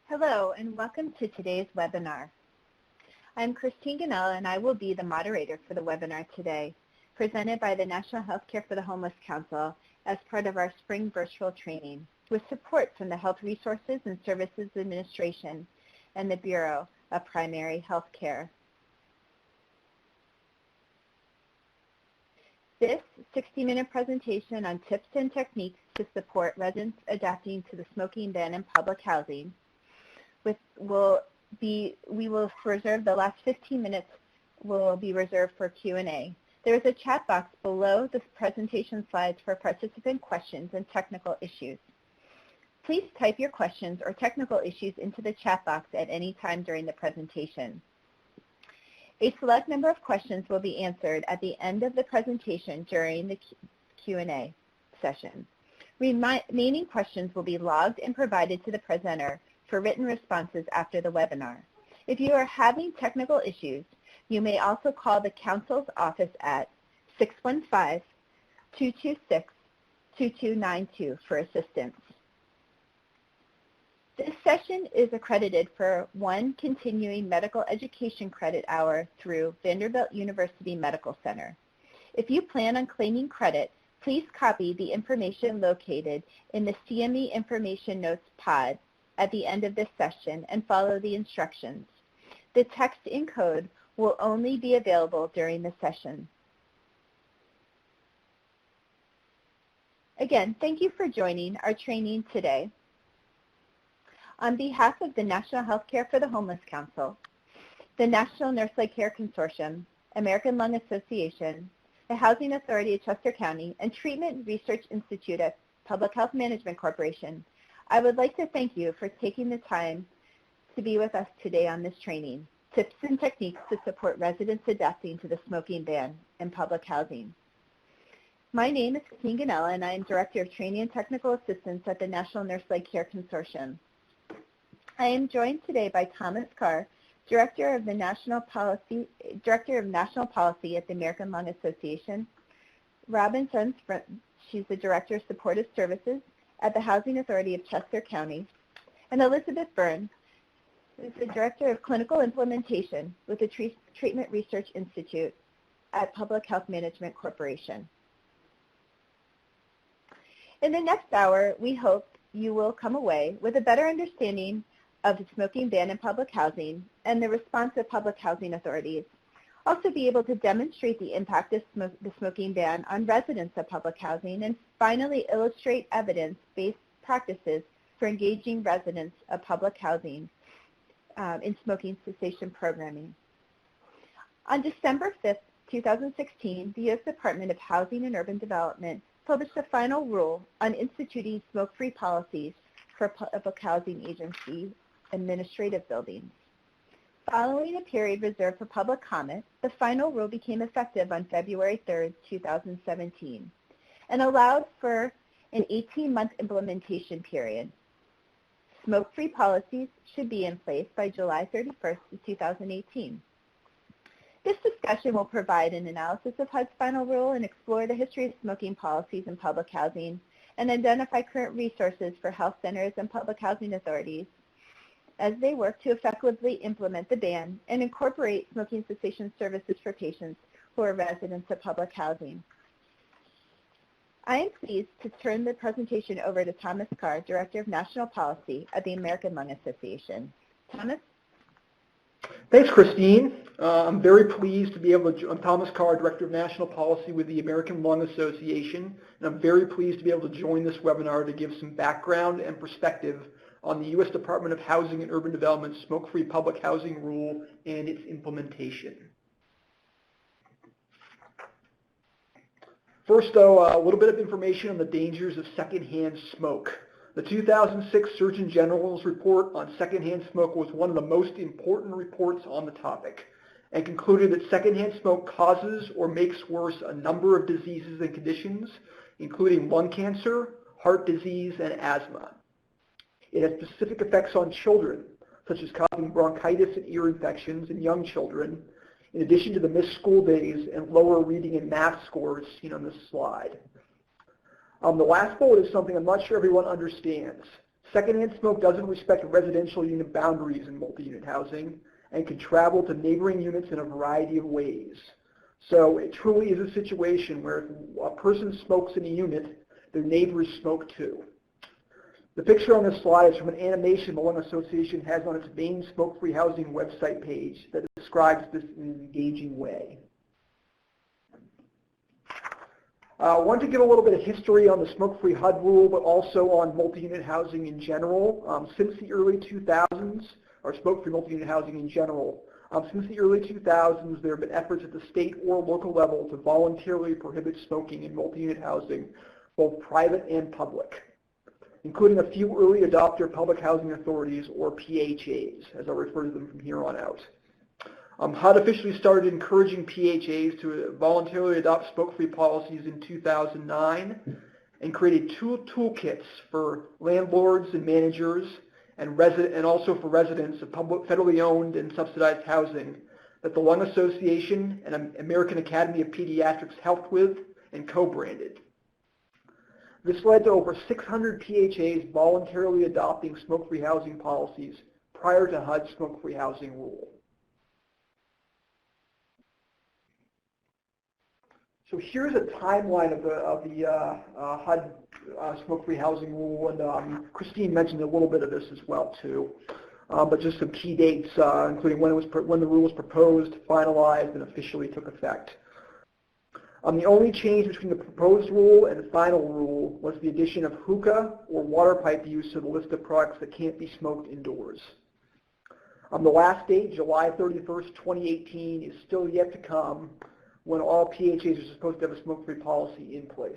Hello and welcome to today's webinar. I'm Christine Ganell and I will be the moderator for the webinar today, presented by the National Healthcare for the Homeless Council as part of our spring virtual training, with support from the Health Resources and Services Administration and the Bureau of Primary Health Care. This 60-minute presentation on tips and techniques to support residents adapting to the smoking ban in public housing we will reserve the last 15 minutes will be reserved for Q&A. There is a chat box below the presentation slides for participant questions and technical issues. Please type your questions or technical issues into the chat box at any time during the presentation. A select number of questions will be answered at the end of the presentation during the Q&A session. Remaining questions will be logged and provided to the presenter for written responses after the webinar. If you are having technical issues, you may also call the Council's office at 615-226-2292 for assistance. This session is accredited for 1 continuing medical education credit hour through Vanderbilt University Medical Center. If you plan on claiming credit, please copy the information located in the CME Information Notes pod at the end of this session and follow the instructions. The text in code will only be available during the session. Again, thank you for joining our training today. On behalf of the National Healthcare for the Homeless Council, the National Nurse-Led Care Consortium, American Lung Association, the Housing Authority of Chester County, and Treatment Research Institute at Public Health Management Corporation, I would like to thank you for taking the time to be with us today on this training, tips and techniques to support residents adapting to the smoking ban in public housing. My name is Christine Ganella, and I am Director of Training and Technical Assistance at the National Nurse-Led Care Consortium. I am joined today by Thomas Carr, Director of National Policy at the American Lung Association, Robin Sons, she's the Director of Supportive Services at the Housing Authority of Chester County, and Elizabeth Byrne, who is the Director of Clinical Implementation with the Treatment Research Institute at Public Health Management Corporation. In the next hour, we hope you will come away with a better understanding of the smoking ban in public housing and the response of public housing authorities. Also be able to demonstrate the impact of the smoking ban on residents of public housing, and finally illustrate evidence-based practices for engaging residents of public housing in smoking cessation programming. On December 5th, 2016, the U.S. Department of Housing and Urban Development published a final rule on instituting smoke-free policies for public housing agency administrative buildings. Following a period reserved for public comment, the final rule became effective on February 3rd, 2017, and allowed for an 18-month implementation period. Smoke-free policies should be in place by July 31st, 2018. This discussion will provide an analysis of HUD's final rule and explore the history of smoking policies in public housing and identify current resources for health centers and public housing authorities as they work to effectively implement the ban and incorporate smoking cessation services for patients who are residents of public housing. I am pleased to turn the presentation over to Thomas Carr, Director of National Policy at the American Lung Association. Thomas? Thanks, Christine. I'm very pleased to be able to, I'm Thomas Carr, Director of National Policy with the American Lung Association, and I'm very pleased to be able to join this webinar to give some background and perspective on the U.S. Department of Housing and Urban Development's smoke-free public housing rule and its implementation. First, though, a little bit of information on the dangers of secondhand smoke. The 2006 Surgeon General's report on secondhand smoke was one of the most important reports on the topic, and concluded that secondhand smoke causes or makes worse a number of diseases and conditions, including lung cancer, heart disease, and asthma. It has specific effects on children, such as causing bronchitis and ear infections in young children, in addition to the missed school days and lower reading and math scores seen on this slide. The last bullet is something I'm not sure everyone understands. Secondhand smoke doesn't respect residential unit boundaries in multi-unit housing and can travel to neighboring units in a variety of ways. So it truly is a situation where if a person smokes in a unit, their neighbors smoke too. The picture on this slide is from an animation the Lung Association has on its main smoke-free housing website page that describes this in an engaging way. I want to give a little bit of history on the smoke-free HUD rule, but also on multi-unit housing in general. Since the early 2000s, or smoke-free multi-unit housing in general, since the early 2000s, there have been efforts at the state or local level to voluntarily prohibit smoking in multi-unit housing, both private and public, including a few early adopter public housing authorities, or PHAs, as I'll refer to them from here on out. HUD officially started encouraging PHAs to voluntarily adopt smoke-free policies in 2009 and created two toolkits for landlords and managers and also for residents of public, federally owned and subsidized housing that the Lung Association and American Academy of Pediatrics helped with and co-branded. This led to over 600 PHAs voluntarily adopting smoke-free housing policies prior to HUD's smoke-free housing rule. So here's a timeline of the HUD smoke-free housing rule, and Christine mentioned a little bit of this as well too. But just some key dates, including when the rule was proposed, finalized, and officially took effect. The only change between the proposed rule and the final rule was the addition of hookah or water pipe use to the list of products that can't be smoked indoors. The last date, July 31st, 2018, is still yet to come, when all PHAs are supposed to have a smoke-free policy in place.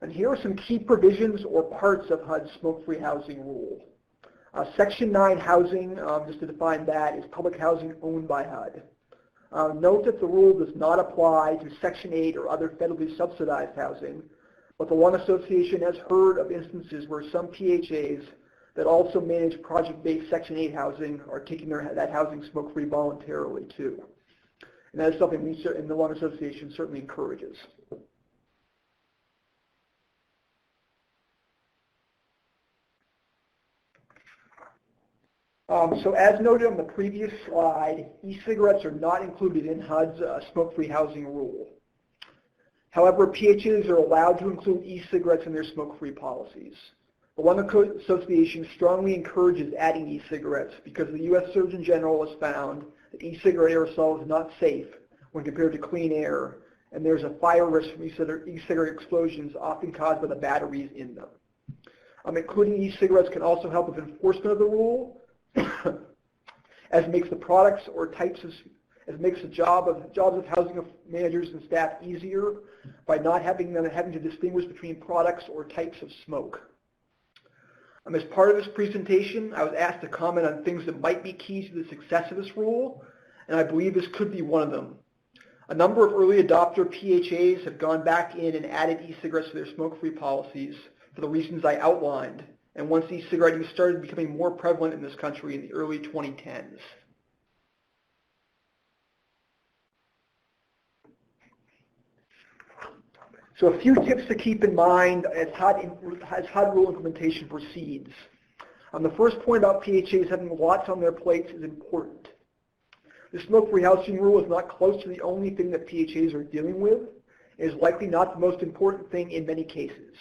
And here are some key provisions or parts of HUD's smoke-free housing rule. Section 9 housing, just to define that, is public housing owned by HUD. Note that the rule does not apply to Section 8 or other federally subsidized housing, but the Lung Association has heard of instances where some PHAs that also manage project-based Section 8 housing are taking that housing smoke-free voluntarily too. And that is something we in the Lung Association certainly encourages. So as noted on the previous slide, e-cigarettes are not included in HUD's smoke-free housing rule. However, PHAs are allowed to include e-cigarettes in their smoke-free policies. The Lung Association strongly encourages adding e-cigarettes because the U.S. Surgeon General has found that e-cigarette aerosol is not safe when compared to clean air, and there's a fire risk from e-cigarette explosions often caused by the batteries in them. Including e-cigarettes can also help with enforcement of the rule, as it makes the products or types of, as it makes the jobs of housing managers and staff easier by not having to distinguish between products or types of smoke. As part of this presentation, I was asked to comment on things that might be key to the success of this rule, and I believe this could be one of them. A number of early adopter PHAs have gone back in and added e-cigarettes to their smoke-free policies for the reasons I outlined, and once e-cigarette use started becoming more prevalent in this country in the early 2010s. So a few tips to keep in mind as HUD rule implementation proceeds. The first point about PHAs having lots on their plates is important. The smoke-free housing rule is not close to the only thing that PHAs are dealing with. It is likely not the most important thing in many cases.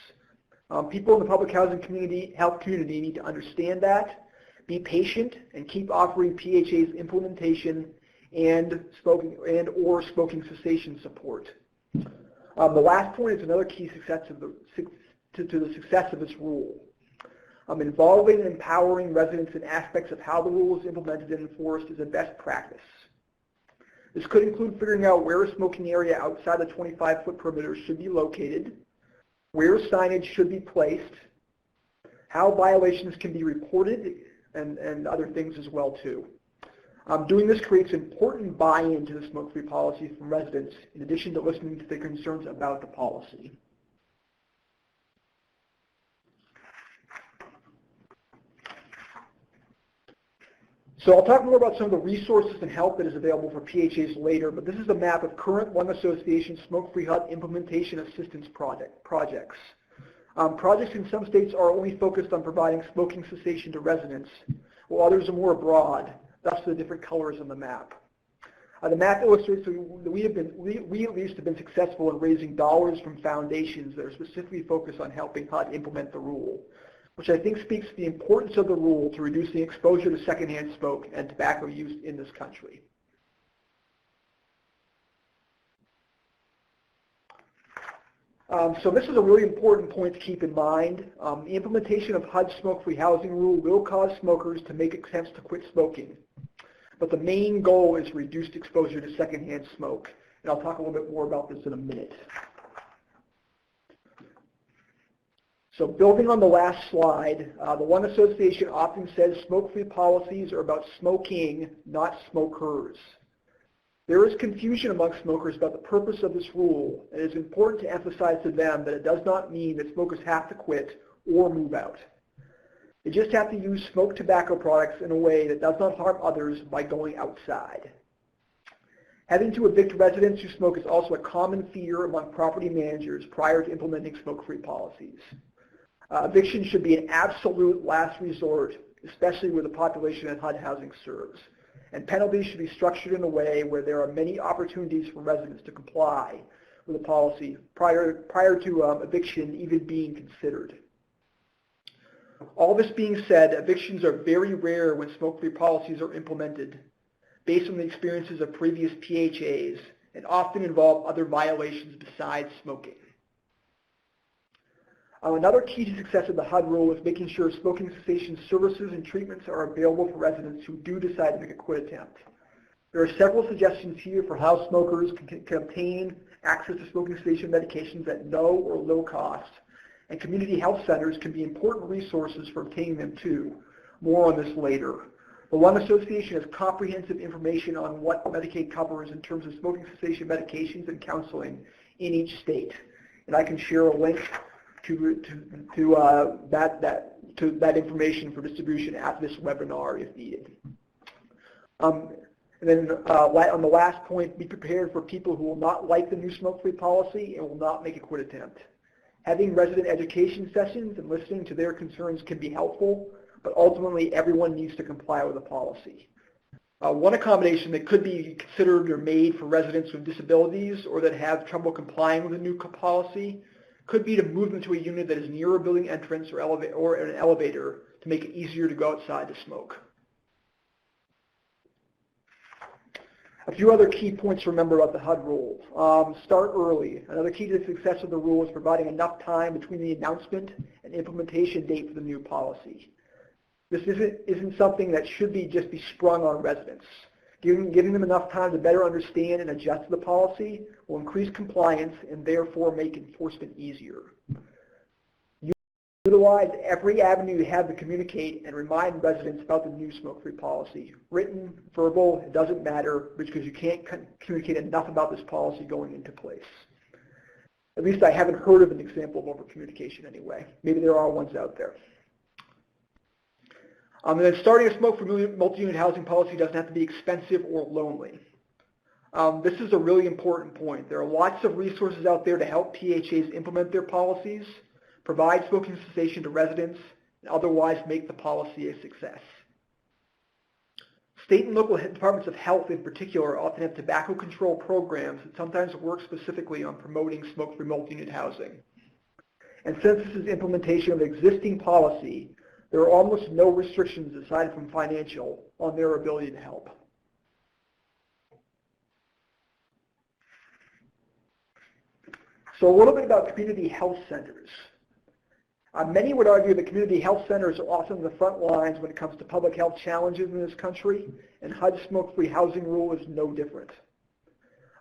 People in the public housing health community need to understand that, be patient, and keep offering PHAs implementation and or smoking cessation support. The last point is another key to the success of this rule. Involving and empowering residents in aspects of how the rule is implemented and enforced is a best practice. This could include figuring out where a smoking area outside the 25-foot perimeter should be located, where signage should be placed, how violations can be reported, and other things as well too. Doing this creates important buy-in to the smoke-free policy from residents, in addition to listening to their concerns about the policy. So I'll talk more about some of the resources and help that is available for PHAs later, but this is a map of current Lung Association smoke-free hut implementation assistance projects. Projects in some states are only focused on providing smoking cessation to residents, while others are more broad, thus the different colors on the map. The map illustrates that we at least have been successful in raising dollars from foundations that are specifically focused on helping HUD implement the rule, which I think speaks to the importance of the rule to reducing exposure to secondhand smoke and tobacco use in this country. So this is a really important point to keep in mind. The implementation of HUD's smoke-free housing rule will cause smokers to make attempts to quit smoking. But the main goal is reduced exposure to secondhand smoke. And I'll talk a little bit more about this in a minute. So building on the last slide, the Lung Association often says smoke-free policies are about smoking, not smokers. There is confusion among smokers about the purpose of this rule, and it is important to emphasize to them that it does not mean that smokers have to quit or move out. They just have to use smoked tobacco products in a way that does not harm others by going outside. Having to evict residents who smoke is also a common fear among property managers prior to implementing smoke-free policies. Eviction should be an absolute last resort, especially with the population that HUD housing serves. And penalties should be structured in a way where there are many opportunities for residents to comply with the policy prior to eviction even being considered. All this being said, evictions are very rare when smoke-free policies are implemented based on the experiences of previous PHAs and often involve other violations besides smoking. Another key to success of the HUD rule is making sure smoking cessation services and treatments are available for residents who do decide to make a quit attempt. There are several suggestions here for how smokers can obtain access to smoking cessation medications at no or low cost, and community health centers can be important resources for obtaining them too. More on this later. The Lung Association has comprehensive information on what Medicaid covers in terms of smoking cessation medications and counseling in each state, and I can share a link to that information for distribution after this webinar if needed. And then on the last point, be prepared for people who will not like the new smoke-free policy and will not make a quit attempt. Having resident education sessions and listening to their concerns can be helpful, but ultimately everyone needs to comply with the policy. One accommodation that could be considered or made for residents with disabilities or that have trouble complying with the new policy could be to move them to a unit that is near a building entrance or an elevator to make it easier to go outside to smoke. A few other key points to remember about the HUD rule. Start early. Another key to the success of the rule is providing enough time between the announcement and implementation date for the new policy. This isn't something that should just be sprung on residents. Giving them enough time to better understand and adjust to the policy will increase compliance and therefore make enforcement easier. Utilize every avenue you have to communicate and remind residents about the new smoke-free policy. Written, verbal, it doesn't matter because you can't communicate enough about this policy going into place. At least I haven't heard of an example of over-communication anyway. Maybe there are ones out there. And then starting a smoke-free multi-unit housing policy doesn't have to be expensive or lonely. This is a really important point. There are lots of resources out there to help PHAs implement their policies, provide smoking cessation to residents, and otherwise make the policy a success. State and local departments of health in particular often have tobacco control programs that sometimes work specifically on promoting smoke-free multi-unit housing. And since this is implementation of existing policy, there are almost no restrictions aside from financial on their ability to help. So a little bit about community health centers. Many would argue that community health centers are often the front lines when it comes to public health challenges in this country, and HUD's smoke-free housing rule is no different.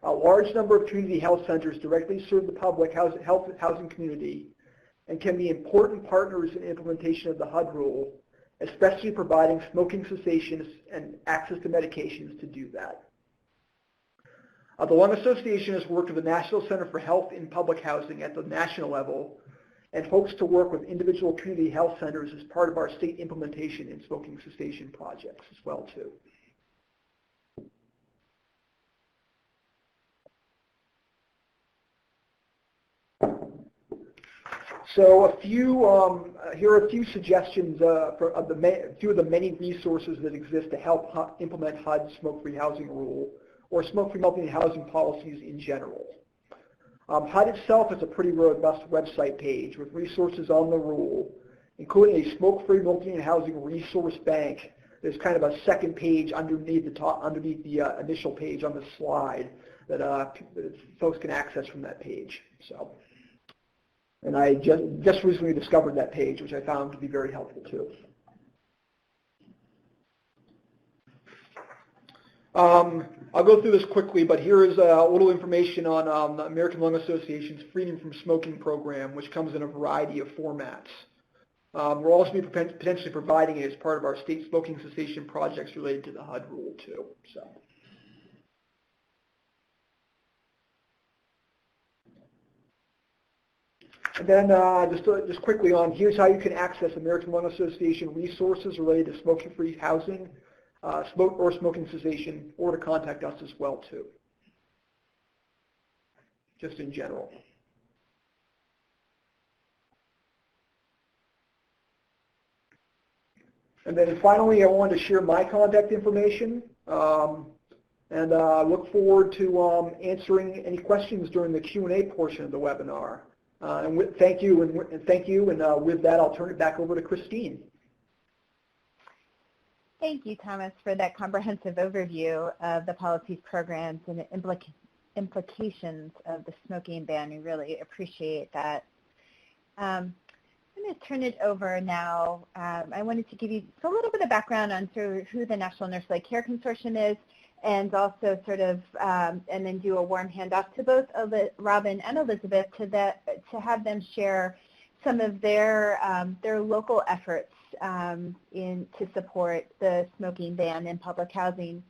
A large number of community health centers directly serve the public housing community and can be important partners in implementation of the HUD rule, especially providing smoking cessation and access to medications to do that. The Lung Association has worked with the National Center for Health in Public Housing at the national level and hopes to work with individual community health centers as part of our state implementation and smoking cessation projects as well too. So here are a few suggestions for a few of the many resources that exist to help implement HUD's smoke-free housing rule or smoke-free multi-housing policies in general. HUD itself is a pretty robust website page with resources on the rule, including a smoke-free multi-housing resource bank. There's kind of a second page underneath the initial page on the slide that folks can access from that page. So. And I just recently discovered that page, which I found to be very helpful too. I'll go through this quickly, but here is a little information on the American Lung Association's Freedom from Smoking program, which comes in a variety of formats. We'll also be potentially providing it as part of our state smoking cessation projects related to the HUD rule too. So. And then just quickly on, here's how you can access American Lung Association resources related to smoking-free housing, smoking cessation, or to contact us as well too, just in general. And then finally, I wanted to share my contact information, and look forward to answering any questions during the Q&A portion of the webinar. Thank you, and with that, I'll turn it back over to Christine. Thank you, Thomas, for that comprehensive overview of the policies, programs, and the implications of the smoking ban. We really appreciate that. I'm going to turn it over now. I wanted to give you a little bit of background on who the National Nurse-Led Care Consortium is, and also and then do a warm handoff to both Robin and Elizabeth to have them share some of their local efforts to support the smoking ban in public housing.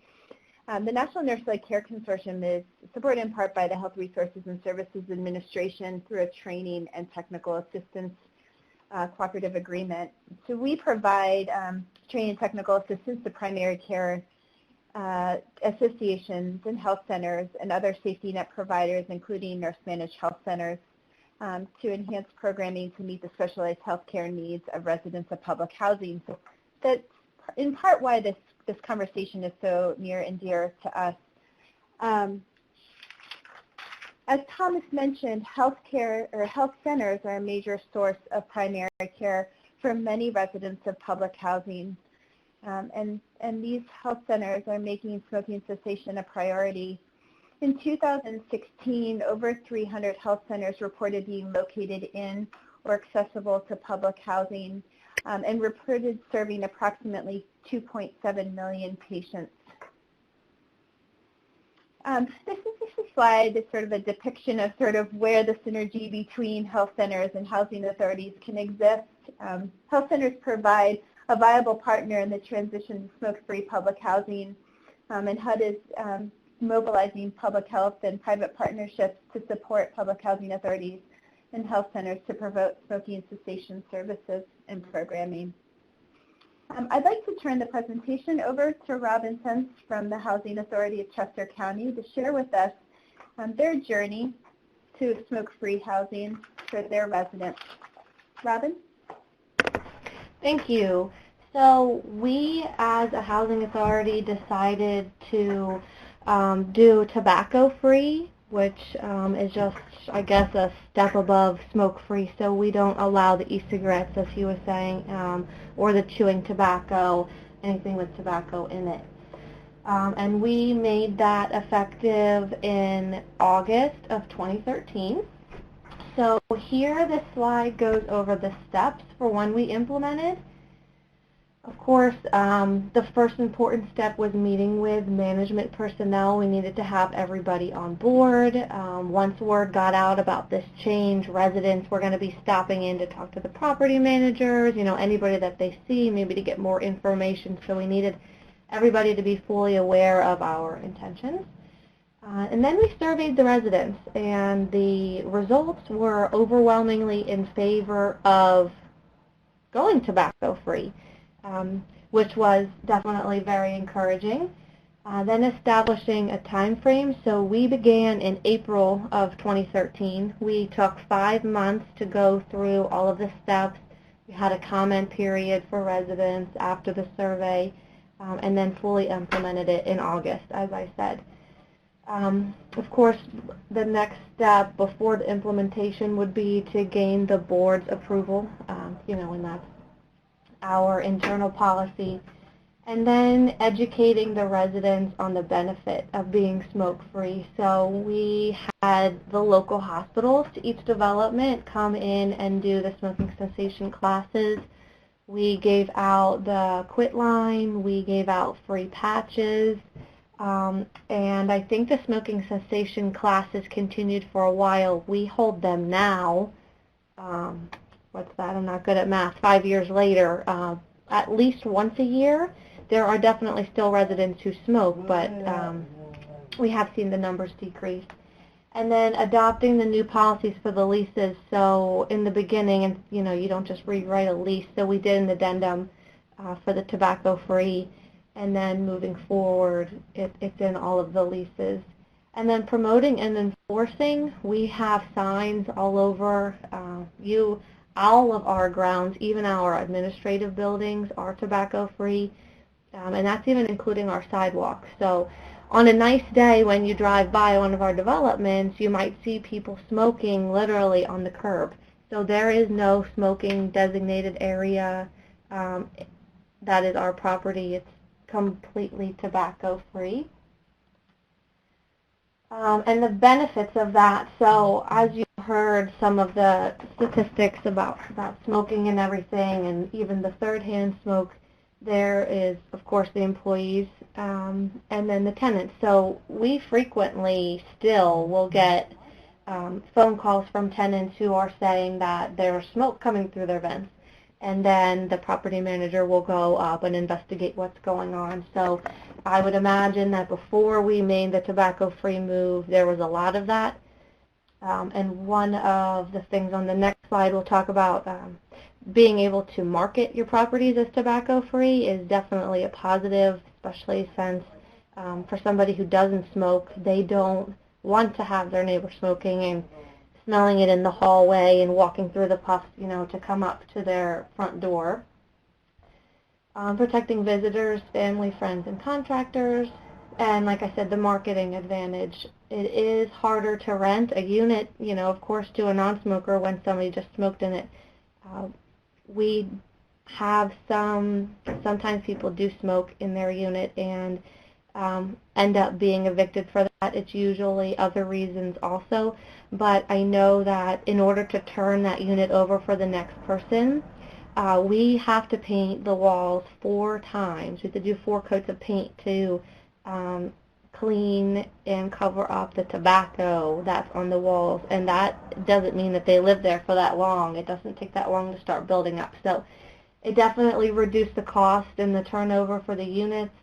The National Nurse-Led Care Consortium is supported in part by the Health Resources and Services Administration through a training and technical assistance cooperative agreement. So we provide training and technical assistance to primary care associations and health centers and other safety net providers, including nurse-managed health centers, to enhance programming to meet the specialized healthcare needs of residents of public housing. So that's in part why this conversation is so near and dear to us. As Thomas mentioned, health centers are a major source of primary care for many residents of public housing. And these health centers are making smoking cessation a priority. In 2016, over 300 health centers reported being located in or accessible to public housing, and reported serving approximately 2.7 million patients. This is a slide that's sort of a depiction of where the synergy between health centers and housing authorities can exist. Health centers provide a viable partner in the transition to smoke-free public housing, and HUD is mobilizing public health and private partnerships to support public housing authorities and health centers to promote smoking cessation services and programming. I'd like to turn the presentation over to Robin Sense from the Housing Authority of Chester County to share with us their journey to smoke-free housing for their residents. Robin? Thank you. So we, as a housing authority, decided to do tobacco-free, which is just, I guess, a step above smoke-free. So we don't allow the e-cigarettes, as he was saying, or the chewing tobacco, anything with tobacco in it. And we made that effective in August of 2013. So here this slide goes over the steps for when we implemented. Of course, the first important step was meeting with management personnel. We needed to have everybody on board. Once word got out about this change, residents were going to be stopping in to talk to the property managers, anybody that they see, maybe to get more information. So we needed everybody to be fully aware of our intentions. And then we surveyed the residents, and the results were overwhelmingly in favor of going tobacco-free, which was definitely very encouraging. Then establishing a time frame. So we began in April of 2013. We took 5 months to go through all of the steps. We had a comment period for residents after the survey, and then fully implemented it in August, as I said. Of course, the next step before the implementation would be to gain the board's approval, and that's our internal policy. And then educating the residents on the benefit of being smoke-free. So we had the local hospitals to each development come in and do the smoking cessation classes. We gave out the quit line. We gave out free patches. And I think the smoking cessation classes continued for a while. We hold them now. What's that? I'm not good at math. 5 years later, at least once a year. There are definitely still residents who smoke, but we have seen the numbers decrease. And then adopting the new policies for the leases. So in the beginning, and you don't just rewrite a lease. So we did an addendum for the tobacco-free, and then moving forward, it's in all of the leases. And then promoting and enforcing, we have signs all over. All of our grounds, even our administrative buildings, are tobacco-free. And that's even including our sidewalks. So on a nice day when you drive by one of our developments, you might see people smoking literally on the curb. So there is no smoking designated area. That is our property. It's completely tobacco-free. And the benefits of that, so as you heard some of the statistics about smoking and everything, and even the third-hand smoke, there is, of course, the employees and then the tenants. So we frequently still will get phone calls from tenants who are saying that there's smoke coming through their vents. And then the property manager will go up and investigate what's going on. So I would imagine that before we made the tobacco-free move, there was a lot of that. And one of the things on the next slide we'll talk about, being able to market your properties as tobacco-free is definitely a positive, especially since for somebody who doesn't smoke, they don't want to have their neighbor smoking and smelling it in the hallway and walking through the puffs, to come up to their front door. Protecting visitors, family, friends, and contractors. And like I said, the marketing advantage. It is harder to rent a unit, of course, to a non-smoker when somebody just smoked in it. We have sometimes people do smoke in their unit and end up being evicted for that. It's usually other reasons also, but I know that in order to turn that unit over for the next person, we have to paint the walls 4 times. We have to do 4 coats of paint to clean and cover up the tobacco that's on the walls, and that doesn't mean that they live there for that long. It doesn't take that long to start building up. So it definitely reduced the cost and the turnover for the units.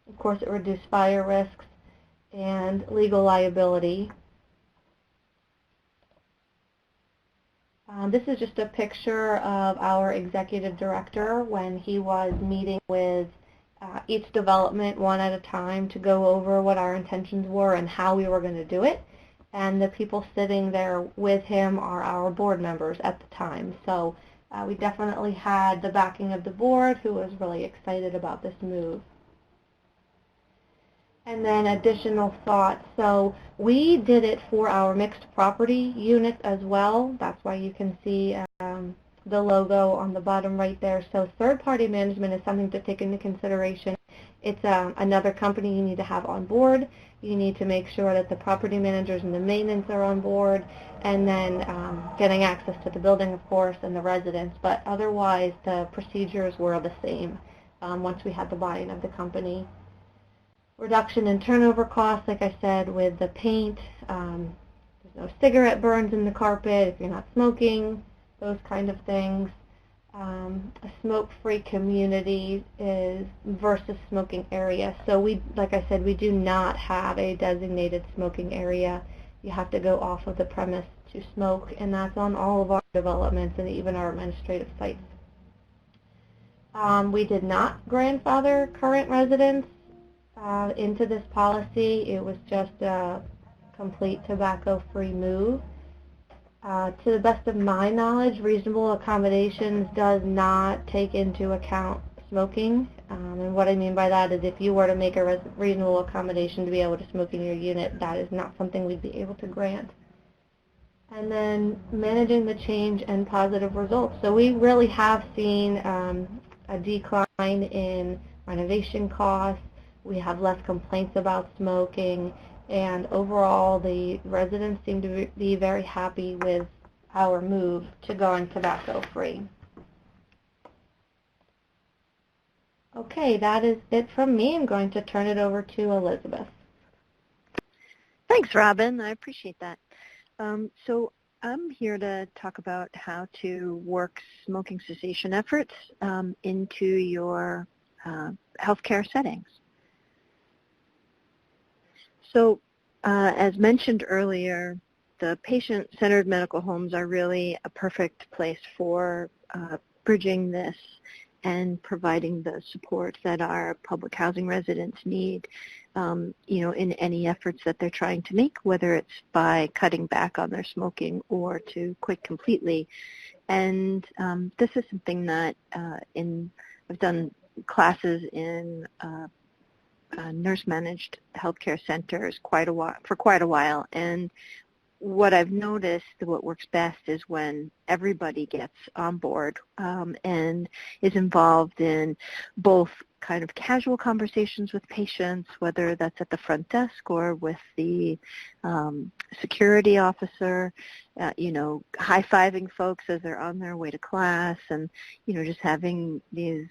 Of course, it reduced fire risks and legal liability. This is just a picture of our executive director when he was meeting with each development one at a time to go over what our intentions were and how we were going to do it. And the people sitting there with him are our board members at the time. So we definitely had the backing of the board, who was really excited about this move. And then additional thoughts. So we did it for our mixed property units as well. That's why you can see the logo on the bottom right there. So third-party management is something to take into consideration. It's another company you need to have on board. You need to make sure that the property managers and the maintenance are on board, and then getting access to the building, of course, and the residents. But otherwise, the procedures were the same once we had the buy-in of the company. Reduction in turnover costs, like I said, with the paint. There's no cigarette burns in the carpet if you're not smoking, those kind of things. a smoke-free community is versus smoking area. So we, like I said, we do not have a designated smoking area. You have to go off of the premise to smoke, and that's on all of our developments and even our administrative sites. We did not grandfather current residents into this policy. It was just a complete tobacco-free move. To the best of my knowledge, reasonable accommodations does not take into account smoking. And what I mean by that is if you were to make a reasonable accommodation to be able to smoke in your unit, that is not something we'd be able to grant. And then managing the change and positive results. So we really have seen a decline in renovation costs. We have less complaints about smoking. And overall, the residents seem to be very happy with our move to going tobacco-free. Okay, that is it from me. I'm going to turn it over to Elizabeth. Thanks, Robin. I appreciate that. So I'm here to talk about how to work smoking cessation efforts into your healthcare settings. So as mentioned earlier, the patient-centered medical homes are really a perfect place for bridging this and providing the support that our public housing residents need, in any efforts that they're trying to make, whether it's by cutting back on their smoking or to quit completely. And this is something that I've done classes in nurse-managed healthcare centers for quite a while, and what I've noticed, what works best is when everybody gets on board and is involved in both kind of casual conversations with patients, whether that's at the front desk or with the security officer, high-fiving folks as they're on their way to class, and, just having these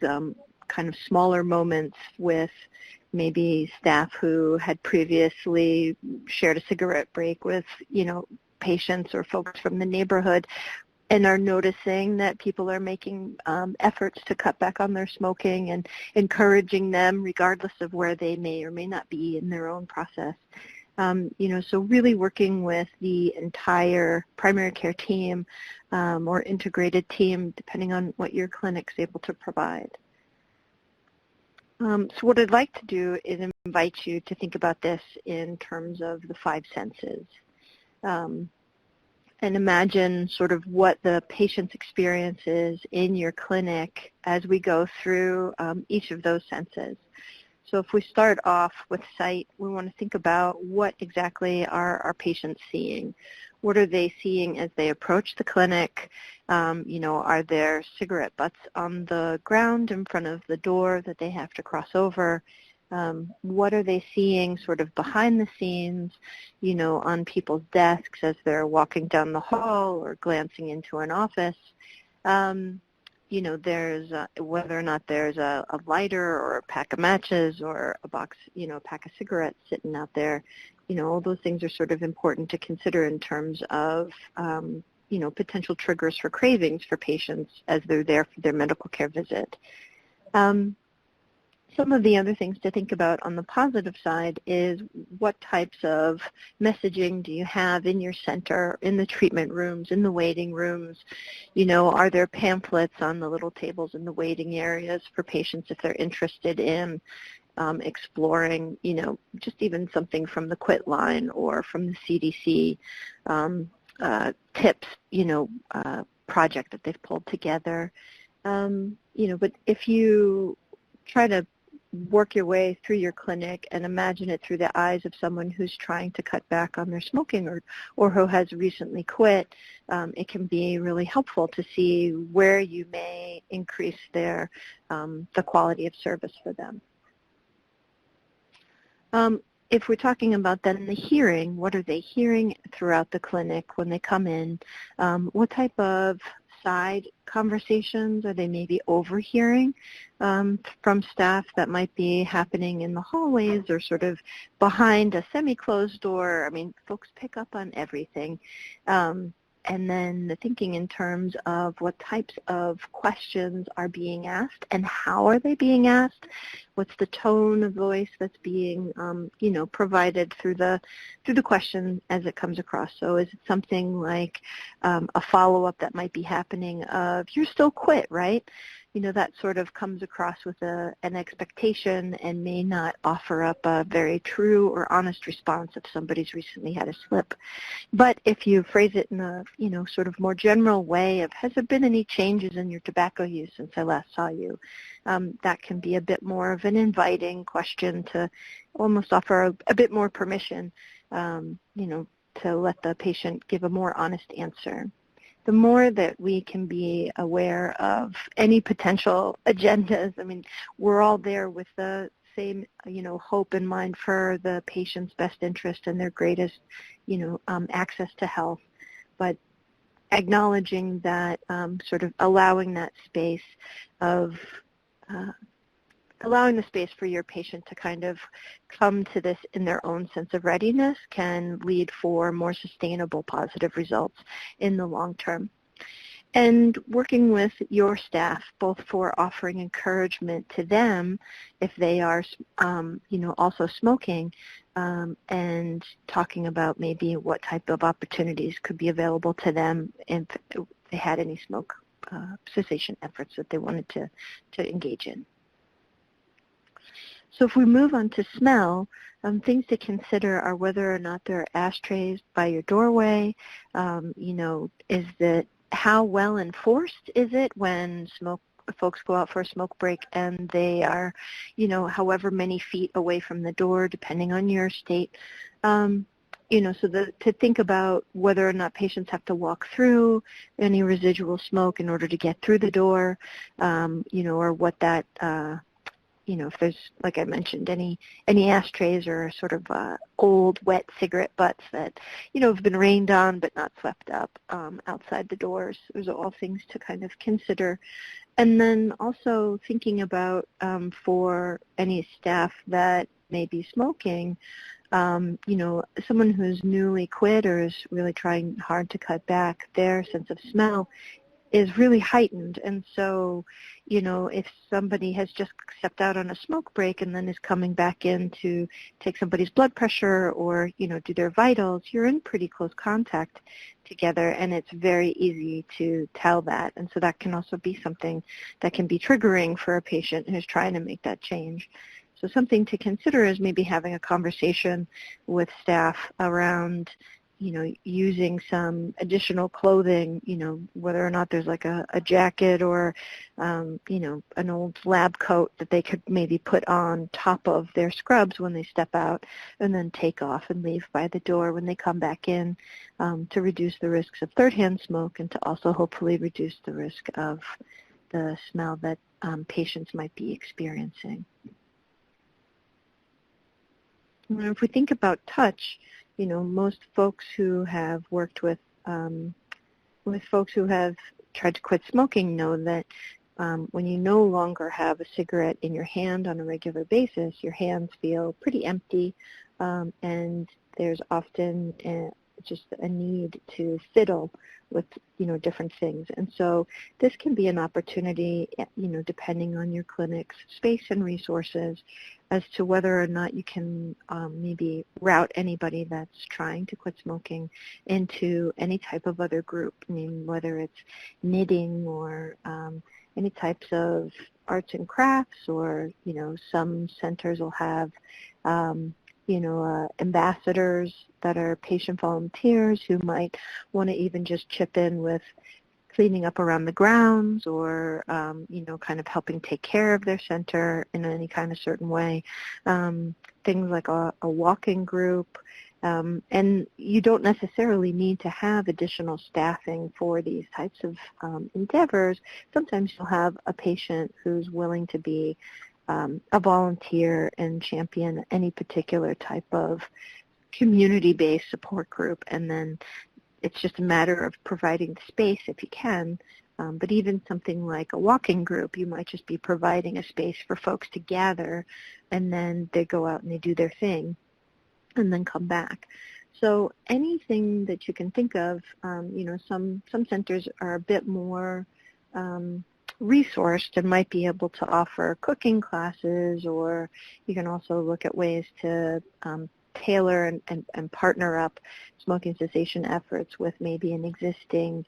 kind of smaller moments with maybe staff who had previously shared a cigarette break with, patients or folks from the neighborhood, and are noticing that people are making efforts to cut back on their smoking and encouraging them regardless of where they may or may not be in their own process. So really working with the entire primary care team or integrated team, depending on what your clinic's able to provide. So what I'd like to do is invite you to think about this in terms of the 5 senses. And imagine sort of what the patient's experience is in your clinic as we go through each of those senses. So if we start off with sight, we want to think about what exactly are our patients seeing. What are they seeing as they approach the clinic? Are there cigarette butts on the ground in front of the door that they have to cross over? What are they seeing sort of behind the scenes, on people's desks as they're walking down the hall or glancing into an office? There's whether or not there's a lighter or a pack of matches or a box, a pack of cigarettes sitting out there. All those things are sort of important to consider in terms of, potential triggers for cravings for patients as they're there for their medical care visit. Some of the other things to think about on the positive side is what types of messaging do you have in your center, in the treatment rooms, in the waiting rooms? Are there pamphlets on the little tables in the waiting areas for patients if they're interested in exploring, just even something from the quit line or from the CDC tips, project that they've pulled together. But if you try to work your way through your clinic and imagine it through the eyes of someone who's trying to cut back on their smoking or who has recently quit, it can be really helpful to see where you may increase the quality of service for them. If we're talking about then the hearing, what are they hearing throughout the clinic when they come in? What type of side conversations are they maybe overhearing from staff that might be happening in the hallways or sort of behind a semi-closed door? I mean, folks pick up on everything. and then the thinking in terms of what types of questions are being asked and how are they being asked. What's the tone of voice that's being, provided through the question as it comes across? So is it something like a follow-up that might be happening of, you're still quit, right? That sort of comes across with an expectation and may not offer up a very true or honest response if somebody's recently had a slip. But if you phrase it in a, sort of more general way of, has there been any changes in your tobacco use since I last saw you? That can be a bit more of an inviting question to almost offer a bit more permission, to let the patient give a more honest answer. The more that we can be aware of any potential agendas, we're all there with the same, hope in mind for the patient's best interest and their greatest, access to health. But acknowledging that, sort of allowing that space of, allowing the space for your patient to kind of come to this in their own sense of readiness can lead for more sustainable positive results in the long term. And working with your staff, both for offering encouragement to them if they are, also smoking, and talking about maybe what type of opportunities could be available to them if they had any smoke cessation efforts that they wanted to engage in. So if we move on to smell, things to consider are whether or not there are ashtrays by your doorway. Is that how well enforced is it when folks go out for a smoke break and they are, however many feet away from the door, depending on your state. To think about whether or not patients have to walk through any residual smoke in order to get through the door, or what that, if there's, like I mentioned, any ashtrays or sort of old, wet cigarette butts that, have been rained on but not swept up outside the doors. Those are all things to kind of consider. And then also thinking about for any staff that may be smoking, someone who's newly quit or is really trying hard to cut back, their sense of smell is really heightened. And so, if somebody has just stepped out on a smoke break and then is coming back in to take somebody's blood pressure or, do their vitals, you're in pretty close contact together, and it's very easy to tell that. And so that can also be something that can be triggering for a patient who's trying to make that change. So something to consider is maybe having a conversation with staff around, using some additional clothing, whether or not there's like a jacket or, an old lab coat that they could maybe put on top of their scrubs when they step out and then take off and leave by the door when they come back in, to reduce the risks of third-hand smoke and to also hopefully reduce the risk of the smell that patients might be experiencing. And if we think about touch, most folks who have worked with folks who have tried to quit smoking know that when you no longer have a cigarette in your hand on a regular basis, your hands feel pretty empty, and there's often just a need to fiddle with, different things. And so this can be an opportunity, depending on your clinic's space and resources, as to whether or not you can maybe route anybody that's trying to quit smoking into any type of other group. Whether it's knitting or any types of arts and crafts, or, some centers will have ambassadors that are patient volunteers who might want to even just chip in with cleaning up around the grounds or, kind of helping take care of their center in any kind of certain way. Things like a walking group. And you don't necessarily need to have additional staffing for these types of endeavors. Sometimes you'll have a patient who's willing to be a volunteer and champion any particular type of community-based support group, and then it's just a matter of providing the space if you can. But even something like a walking group, you might just be providing a space for folks to gather, and then they go out and they do their thing and then come back. so anything that you can think of, some centers are a bit more resourced and might be able to offer cooking classes, or you can also look at ways to tailor and partner up smoking cessation efforts with maybe an existing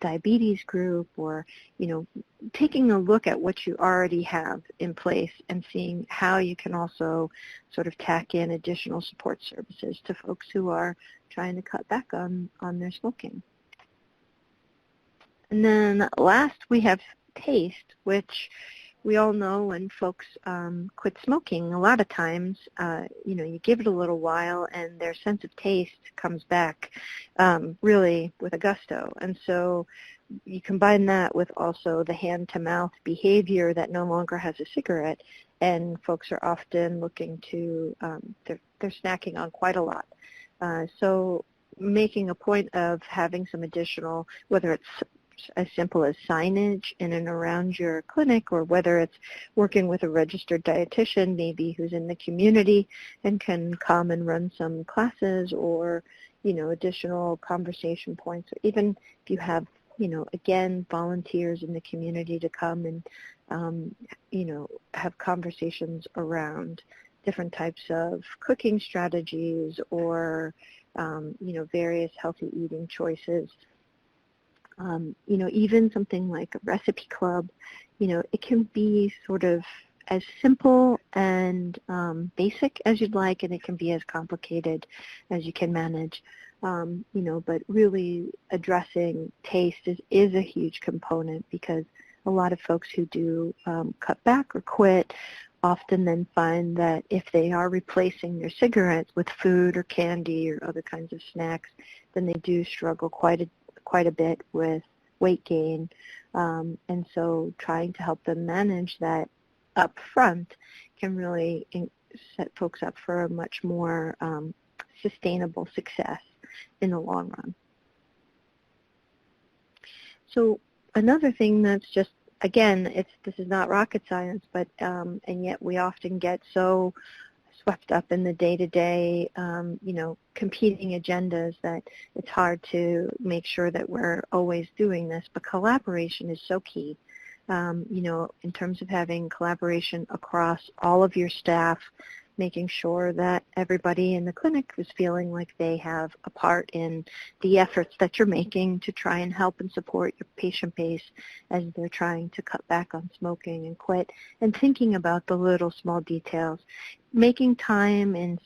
diabetes group, or taking a look at what you already have in place and seeing how you can also sort of tack in additional support services to folks who are trying to cut back on their smoking. And then last we have taste, which we all know when folks quit smoking, a lot of times, you give it a little while and their sense of taste comes back really with a gusto. And so you combine that with also the hand-to-mouth behavior that no longer has a cigarette, and folks are often looking to, they're snacking on quite a lot. So making a point of having some additional, whether it's as simple as signage in and around your clinic, or whether it's working with a registered dietitian maybe who's in the community and can come and run some classes, or additional conversation points, or even if you have again volunteers in the community to come and have conversations around different types of cooking strategies, or various healthy eating choices. Even something like a recipe club, it can be sort of as simple and basic as you'd like, and it can be as complicated as you can manage. But really addressing taste is a huge component, because a lot of folks who do cut back or quit often then find that if they are replacing their cigarettes with food or candy or other kinds of snacks, then they do struggle quite a bit with weight gain, and so trying to help them manage that up front can really set folks up for a much more sustainable success in the long run. So another thing that's just, again, this is not rocket science, but and yet we often get so swept up in the day-to-day, competing agendas that it's hard to make sure that we're always doing this. But collaboration is so key, in terms of having collaboration across all of your staff, making sure that everybody in the clinic is feeling like they have a part in the efforts that you're making to try and help and support your patient base as they're trying to cut back on smoking and quit, and thinking about the little small details, making time in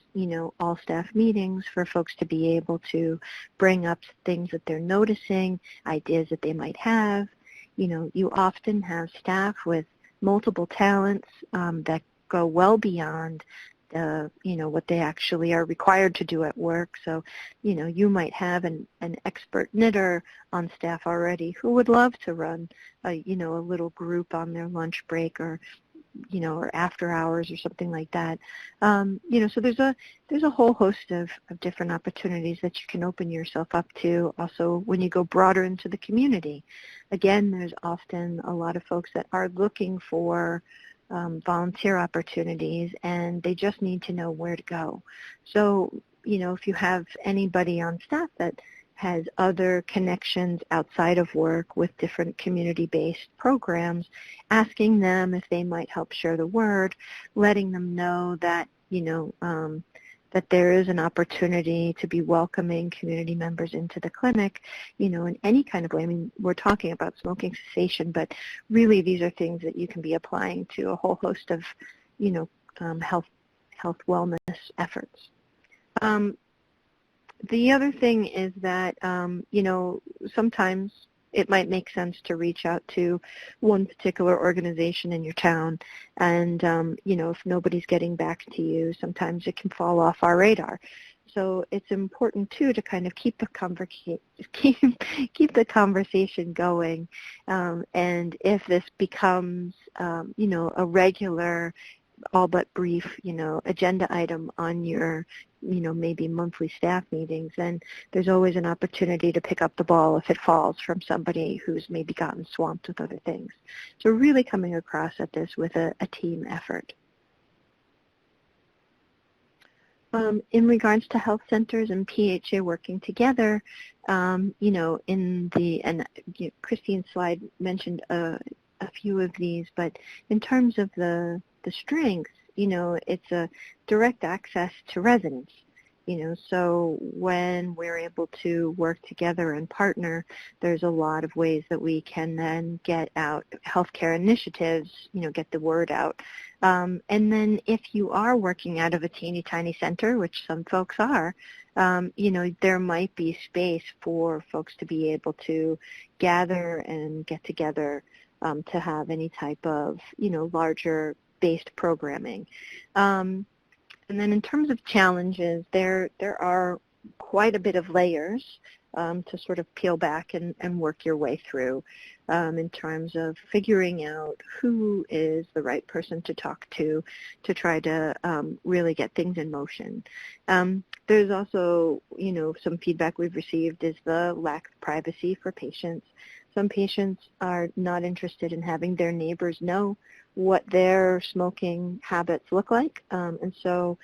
all staff meetings for folks to be able to bring up things that they're noticing, ideas that they might have. You often have staff with multiple talents that go well beyond what they actually are required to do at work. So, you might have an expert knitter on staff already who would love to run a little group on their lunch break, or after hours or something like that. So there's a whole host of different opportunities that you can open yourself up to. Also, when you go broader into the community, again, there's often a lot of folks that are looking for volunteer opportunities, and they just need to know where to go. So, if you have anybody on staff that has other connections outside of work with different community-based programs, asking them if they might help share the word, letting them know that, that there is an opportunity to be welcoming community members into the clinic, in any kind of way. I mean, we're talking about smoking cessation, but really these are things that you can be applying to a whole host of, health wellness efforts. The other thing is that, sometimes it might make sense to reach out to one particular organization in your town, and, if nobody's getting back to you, sometimes it can fall off our radar. So it's important, too, to kind of keep the conversation going, and if this becomes, a regular, all but brief, agenda item on your, maybe monthly staff meetings, then there's always an opportunity to pick up the ball if it falls from somebody who's maybe gotten swamped with other things. So really coming across at this with a team effort. In regards to health centers and PHA working together, in the, and Christine's slide mentioned a few of these, but in terms of the strengths, it's a direct access to residents. So when we're able to work together and partner, there's a lot of ways that we can then get out healthcare initiatives, get the word out. And then if you are working out of a teeny tiny center, which some folks are, there might be space for folks to be able to gather and get together to have any type of, larger based programming. And then in terms of challenges, there are quite a bit of layers to sort of peel back and work your way through in terms of figuring out who is the right person to talk to try to really get things in motion. There's also, some feedback we've received is the lack of privacy for patients. Some patients are not interested in having their neighbors know what their smoking habits look like. And so,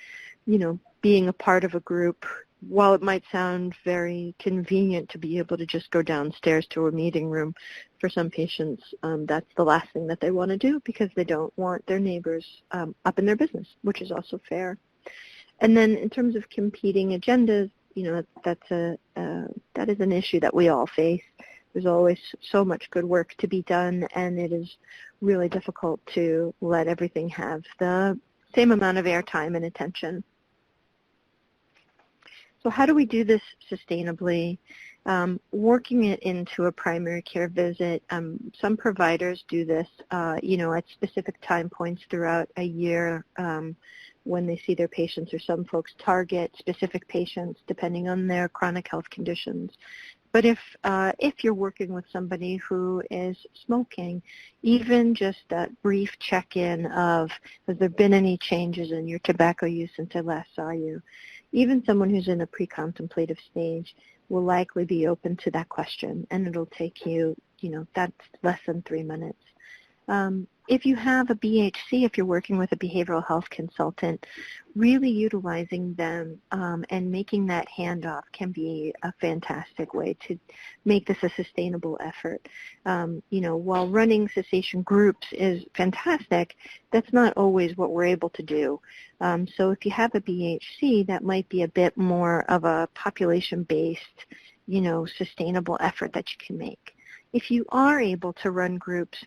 being a part of a group, while it might sound very convenient to be able to just go downstairs to a meeting room, for some patients, that's the last thing that they want to do because they don't want their neighbors up in their business, which is also fair. And then in terms of competing agendas, that is an issue that we all face. There's always so much good work to be done, and it is really difficult to let everything have the same amount of airtime and attention. So how do we do this sustainably? Working it into a primary care visit. Some providers do this, at specific time points throughout a year when they see their patients, or some folks target specific patients depending on their chronic health conditions. But if you're working with somebody who is smoking, even just that brief check-in of, has there been any changes in your tobacco use since I last saw you? Even someone who's in a pre-contemplative stage will likely be open to that question, and it'll take you, that's less than 3 minutes. If you have a BHC, if you're working with a behavioral health consultant, really utilizing them and making that handoff can be a fantastic way to make this a sustainable effort. While running cessation groups is fantastic, that's not always what we're able to do. So if you have a BHC, that might be a bit more of a population-based, sustainable effort that you can make. If you are able to run groups,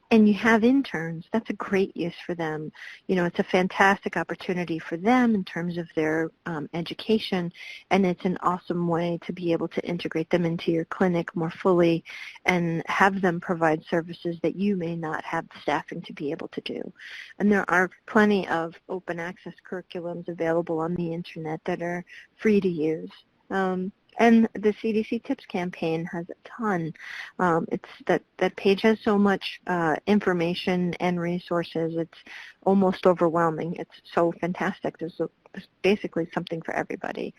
and you have interns, that's a great use for them. It's a fantastic opportunity for them in terms of their education, and it's an awesome way to be able to integrate them into your clinic more fully and have them provide services that you may not have the staffing to be able to do. And there are plenty of open access curriculums available on the internet that are free to use. And the CDC Tips campaign has a ton. That page has so much information and resources. It's almost overwhelming. It's so fantastic. There's basically something for everybody.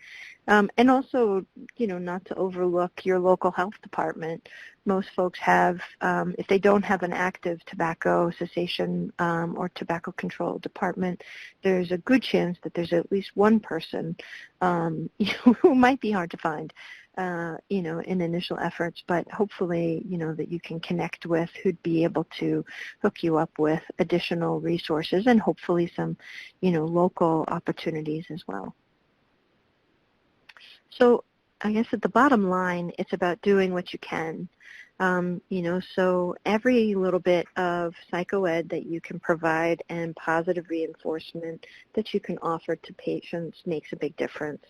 And also, not to overlook your local health department. Most folks have, if they don't have an active tobacco cessation or tobacco control department, there's a good chance that there's at least one person who might be hard to find, in initial efforts, but hopefully, that you can connect with who'd be able to hook you up with additional resources and hopefully some, local opportunities as well. So I guess at the bottom line, it's about doing what you can. So every little bit of psychoed that you can provide and positive reinforcement that you can offer to patients makes a big difference.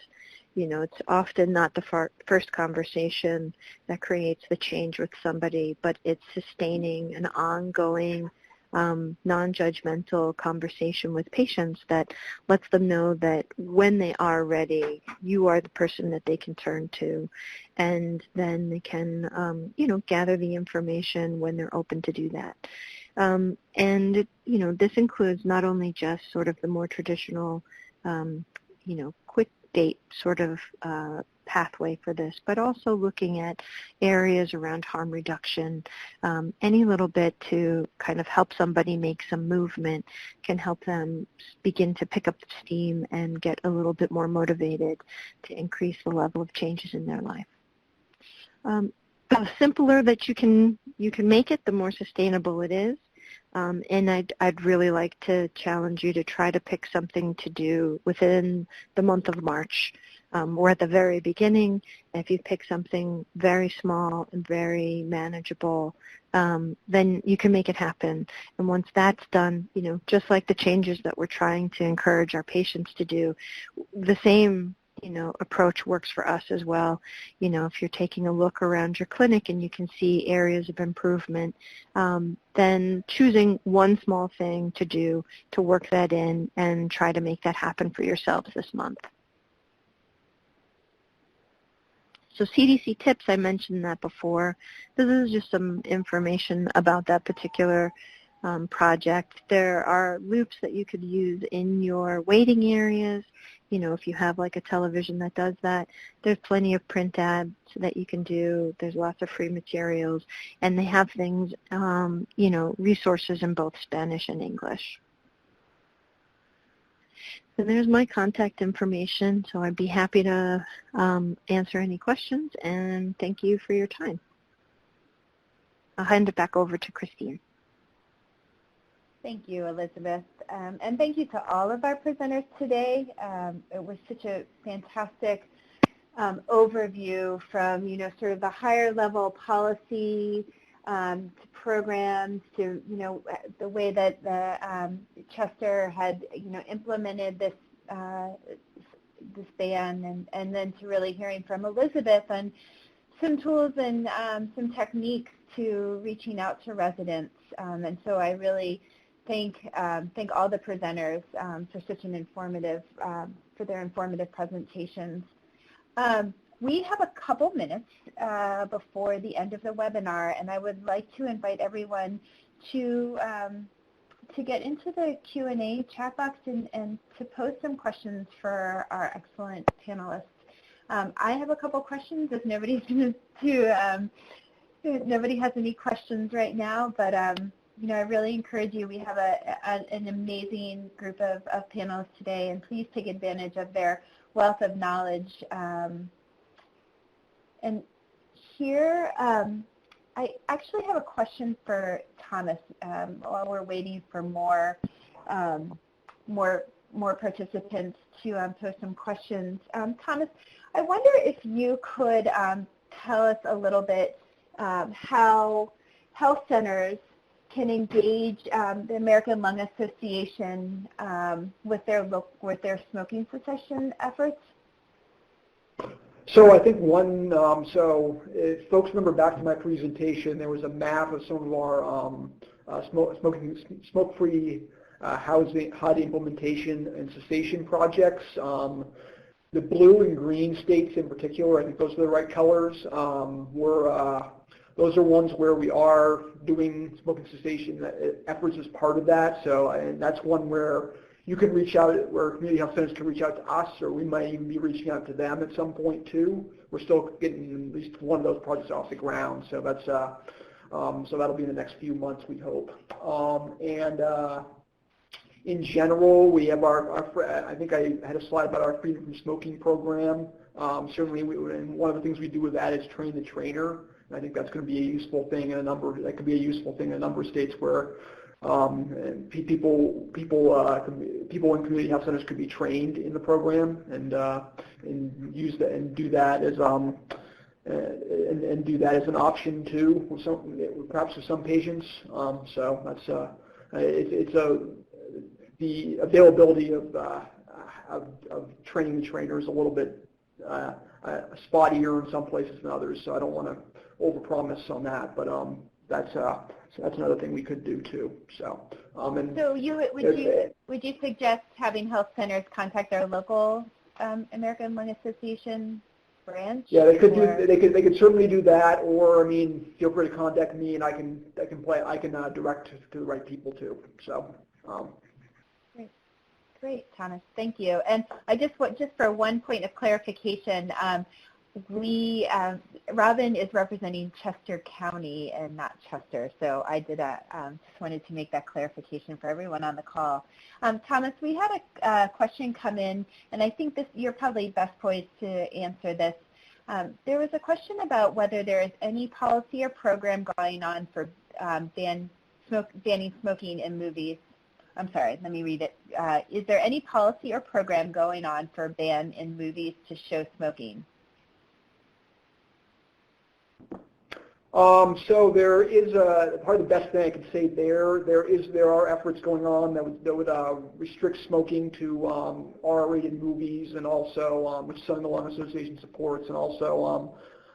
It's often not the first conversation that creates the change with somebody, but it's sustaining an ongoing, non-judgmental conversation with patients that lets them know that when they are ready, you are the person that they can turn to, and then they can, gather the information when they're open to do that. And, this includes not only just sort of the more traditional, quick state sort of pathway for this, but also looking at areas around harm reduction. Any little bit to kind of help somebody make some movement can help them begin to pick up steam and get a little bit more motivated to increase the level of changes in their life. The simpler that you can make it, the more sustainable it is. And I'd really like to challenge you to try to pick something to do within the month of March. Or at the very beginning, if you pick something very small and very manageable, then you can make it happen. And once that's done, just like the changes that we're trying to encourage our patients to do, the same approach works for us as well. If you're taking a look around your clinic and you can see areas of improvement, then choosing one small thing to do to work that in and try to make that happen for yourselves this month. So CDC tips, I mentioned that before. This is just some information about that particular project. There are loops that you could use in your waiting areas. If you have like a television that does that, there's plenty of print ads that you can do. There's lots of free materials, and they have things, resources in both Spanish and English. So there's my contact information, so I'd be happy to answer any questions, and thank you for your time. I'll hand it back over to Christine. Thank you, Elizabeth. And thank you to all of our presenters today. It was such a fantastic overview from, sort of the higher level policy to programs to, the way that the Chester had, implemented this ban, and then to really hearing from Elizabeth on some tools and some techniques to reaching out to residents. And so I really thank all the presenters for such an informative, for their informative presentations. We have a couple minutes before the end of the webinar, and I would like to invite everyone to get into the Q&A chat box and to post some questions for our excellent panelists. I have a couple questions if nobody's nobody has any questions right now, but I really encourage you. We have an amazing group of panelists today, and please take advantage of their wealth of knowledge. And here, I actually have a question for Thomas while we're waiting for more participants to post some questions. Thomas, I wonder if you could tell us a little bit how health centers can engage the American Lung Association with their smoking cessation efforts? So I think one, if folks remember back to my presentation, there was a map of some of our smoke-free housing HUD implementation and cessation projects. The blue and green states in particular, I think those are the right colors, those are ones where we are doing smoking cessation efforts as part of that. So, and that's one where you can reach out, where community health centers can reach out to us, or we might even be reaching out to them at some point too. We're still getting at least one of those projects off the ground, so that's so that'll be in the next few months, we hope. In general, we have I think I had a slide about our Freedom from Smoking program. Certainly, and one of the things we do with that is train the trainer. And I think that's going to be a useful thing in a number of states where people in community health centers could be trained in the program and use that and do that as an option too, with perhaps for some patients. So that's the availability of training the trainer is a little bit spottier in some places than others. So I don't want to overpromise on that, but that's another thing we could do too. So, would you suggest having health centers contact their local American Lung Association branch? Yeah, they could they could certainly do that, or I mean, feel free to contact me, and I can direct to the right people too. So. Great. Great, Thomas. Thank you. And I just for one point of clarification, Robin is representing Chester County and not Chester, so I did just wanted to make that clarification for everyone on the call. Thomas, we had a question come in, and I think you're probably best poised to answer this. There was a question about whether there is any policy or program going on for banning smoking in movies. I'm sorry, let me read it. Is there any policy or program going on for ban in movies to show smoking? So there is probably the best thing I can say there. There are efforts going on that would restrict smoking to R-rated movies, and also which Southern Illinois Association supports, and also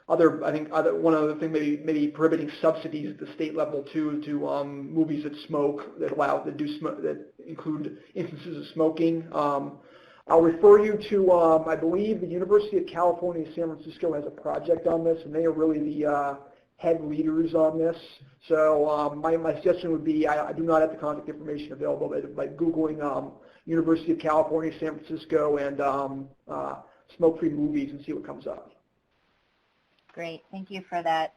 one other thing maybe prohibiting subsidies at the state level too to movies that smoke that include instances of smoking. I'll refer you to I believe the University of California, San Francisco has a project on this, and they are really the head leaders on this. So my suggestion would be, I do not have the contact information available, but by Googling University of California, San Francisco, and smoke-free movies and see what comes up. Great, thank you for that.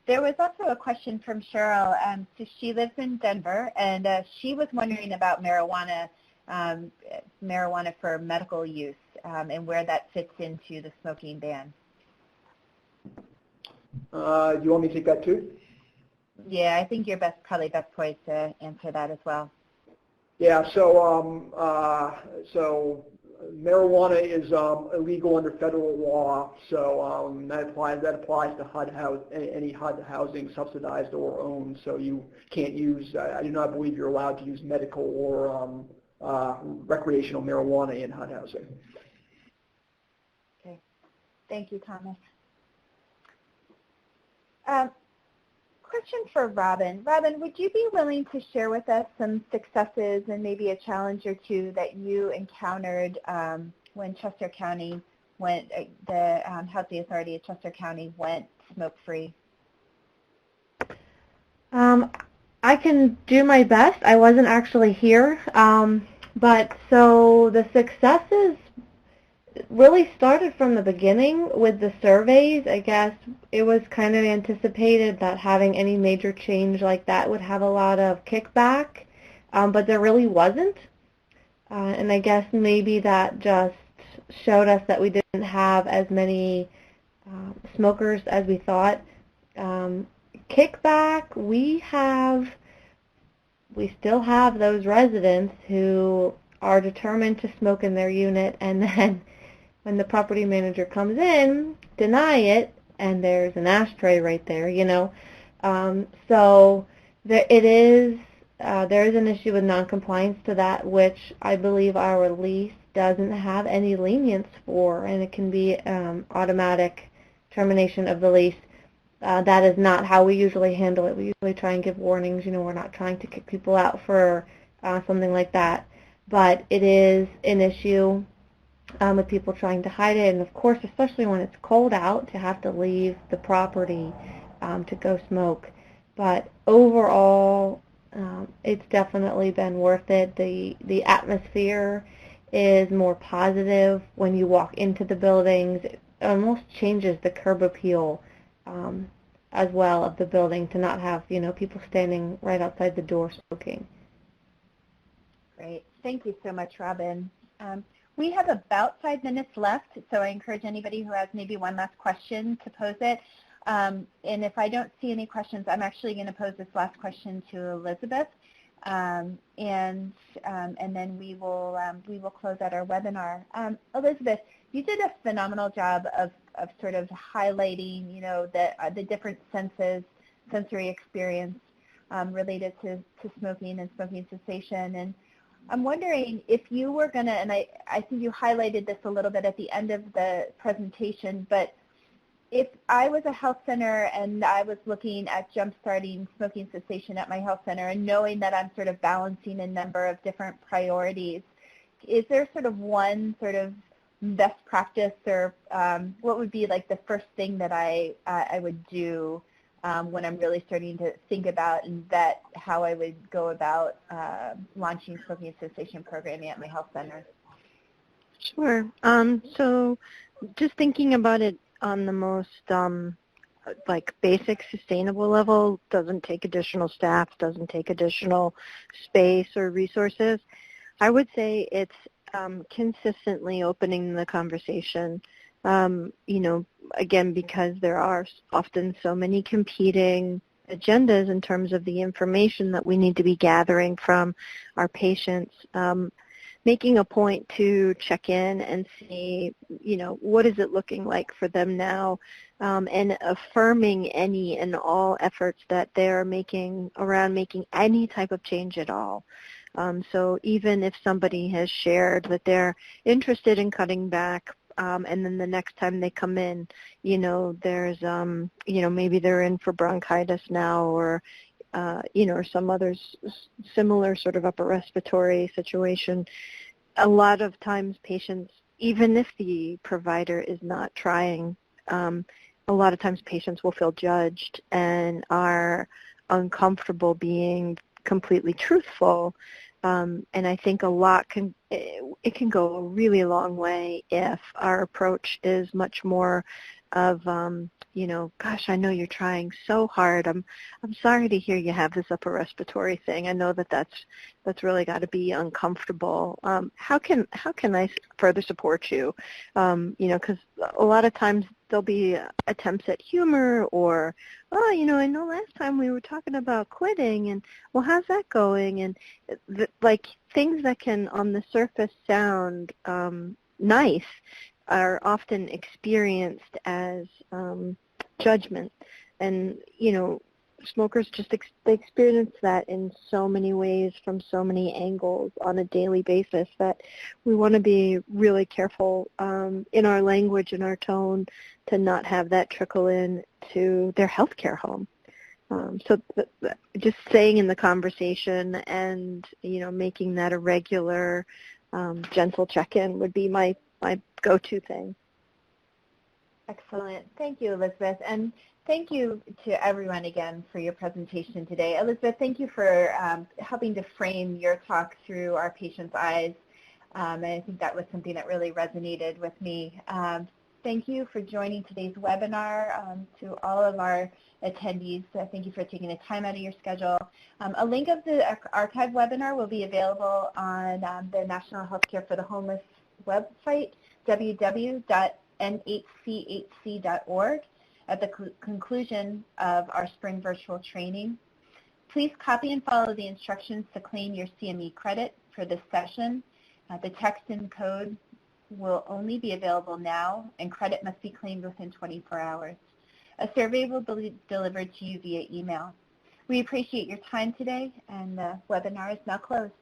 There was also a question from Cheryl. So she lives in Denver, and she was wondering about marijuana for medical use and where that fits into the smoking ban. Do you want me to take that too? Yeah, I think you're probably best poised to answer that as well. Yeah, so marijuana is illegal under federal law, so that applies to any HUD housing subsidized or owned. So you can't use. I do not believe you're allowed to use medical or recreational marijuana in HUD housing. Okay, thank you, Thomas. Question for Robin. Robin, would you be willing to share with us some successes and maybe a challenge or two that you encountered when Chester County the Housing Authority of Chester County went smoke-free? I can do my best. I wasn't actually here, but so the successes really started from the beginning with the surveys. I guess it was kind of anticipated that having any major change like that would have a lot of kickback, but there really wasn't. And I guess maybe that just showed us that we didn't have as many smokers as we thought. Kickback, we still have those residents who are determined to smoke in their unit, and then when the property manager comes in, deny it, and there's an ashtray right there, So there is an issue with noncompliance to that, which I believe our lease doesn't have any lenience for, and it can be automatic termination of the lease. That is not how we usually handle it. We usually try and give warnings. We're not trying to kick people out for something like that. But it is an issue with people trying to hide it, and of course, especially when it's cold out, to have to leave the property to go smoke. But overall, it's definitely been worth it. The atmosphere is more positive when you walk into the buildings. It almost changes the curb appeal as well of the building, to not have people standing right outside the door smoking. Great. Thank you so much, Robin. We have about 5 minutes left, so I encourage anybody who has maybe one last question to pose it. And if I don't see any questions, I'm actually going to pose this last question to Elizabeth, and then we will close out our webinar. Elizabeth, you did a phenomenal job of sort of highlighting, the different sensory experience related to smoking and smoking cessation. And I'm wondering if you were going to, and I think you highlighted this a little bit at the end of the presentation, but if I was a health center and I was looking at jump-starting smoking cessation at my health center and knowing that I'm sort of balancing a number of different priorities, is there sort of one sort of best practice, or what would be like the first thing that I would do when I'm really starting to think about and vet how I would go about launching smoking cessation programming at my health center. Sure. So just thinking about it on the most like basic sustainable level, doesn't take additional staff, doesn't take additional space or resources. I would say it's consistently opening the conversation, again, because there are often so many competing agendas in terms of the information that we need to be gathering from our patients. Making a point to check in and see, what is it looking like for them now, and affirming any and all efforts that they're making around making any type of change at all. So even if somebody has shared that they're interested in cutting back, and then the next time they come in, there's, maybe they're in for bronchitis now, or or some other similar sort of upper respiratory situation. A lot of times patients, even if the provider is not trying, a lot of times patients will feel judged and are uncomfortable being completely truthful. And I think it can go a really long way if our approach is much more of, gosh, I know you're trying so hard. I'm sorry to hear you have this upper respiratory thing. I know that's really got to be uncomfortable. How can I further support you? Because a lot of times there'll be attempts at humor, or, I know last time we were talking about quitting, and well, how's that going? And like things that can on the surface sound nice are often experienced as judgment. And, smokers just they experience that in so many ways from so many angles on a daily basis that we want to be really careful in our language and our tone to not have that trickle in to their healthcare home. So just staying in the conversation and, making that a regular gentle check-in would be my go-to thing. Excellent. Thank you, Elizabeth. And thank you to everyone again for your presentation today. Elizabeth, thank you for helping to frame your talk through our patients' eyes. And I think that was something that really resonated with me. Thank you for joining today's webinar. To all of our attendees, thank you for taking the time out of your schedule. A link of the archived webinar will be available on the National Healthcare for the Homeless website, www.nhchc.org, at the conclusion of our spring virtual training. Please copy and follow the instructions to claim your CME credit for this session. The text and code will only be available now, and credit must be claimed within 24 hours. A survey will be delivered to you via email. We appreciate your time today, and the webinar is now closed.